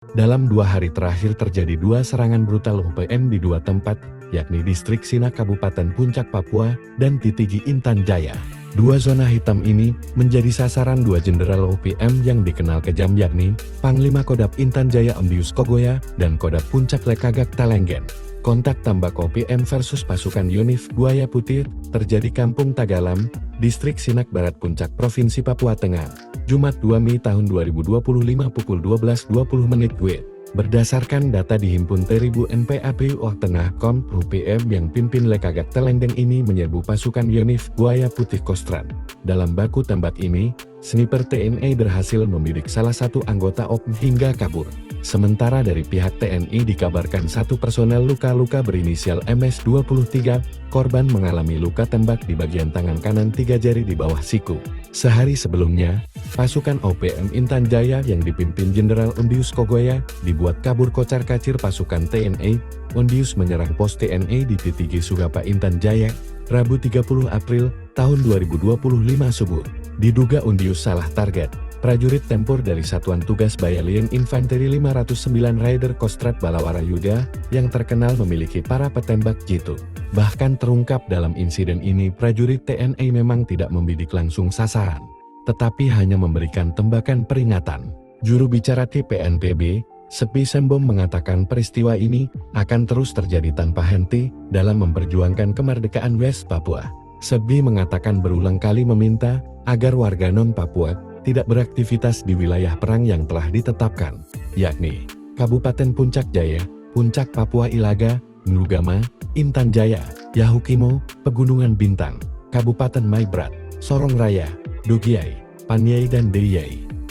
Dalam 2 hari terakhir terjadi 2 serangan brutal OPM di 2 tempat, yakni Distrik Sinak Kabupaten Puncak Papua dan Titigi Intan Jaya. 2 zona hitam ini menjadi sasaran 2 jenderal OPM yang dikenal kejam, yakni Panglima Kodap Intan Jaya Ondius Kogoya dan Kodap Puncak Lekagak Talenggen. Kontak tembak OPM versus pasukan Yonif Buaya Putih terjadi Kampung Tagalam, Distrik Sinak Barat Puncak Provinsi Papua Tengah, Jumat 2 Mei tahun 2025 pukul 12.20 WIB. Berdasarkan data dihimpun Teribu NPAPU Tengah Kom OPM yang pimpin Lekagak Talenggen ini menyerbu pasukan Yonif Buaya Putih Kostrat. Dalam baku tembak ini, sniper TNI berhasil membidik salah satu anggota OPM hingga kabur. Sementara dari pihak TNI dikabarkan 1 personel luka-luka berinisial MS-23, korban mengalami luka tembak di bagian tangan kanan 3 jari di bawah siku. Sehari sebelumnya, pasukan OPM Intan Jaya yang dipimpin Jenderal Ondius Kogoya dibuat kabur kocar-kacir pasukan TNI. Ondius menyerang pos TNI di Titigi Sugapa Intan Jaya, Rabu 30 April tahun 2025 subuh. Diduga Ondius salah target. Prajurit tempur dari Satuan Tugas Bayalian Infanteri 509 Raider Kostrat Balawara Yuda yang terkenal memiliki para petembak jitu. Bahkan terungkap dalam insiden ini prajurit TNI memang tidak membidik langsung sasaran, tetapi hanya memberikan tembakan peringatan. Juru bicara TPNPB, Sepi Sembom mengatakan peristiwa ini akan terus terjadi tanpa henti dalam memperjuangkan kemerdekaan West Papua. Sebi mengatakan berulang kali meminta agar warga non-Papua tidak beraktivitas di wilayah perang yang telah ditetapkan, yakni Kabupaten Puncak Jaya, Puncak Papua Ilaga, Nugama, Intan Jaya, Yahukimo, Pegunungan Bintang, Kabupaten Maibrat, Sorong Raya, Dogiai, Paniai dan Deyai.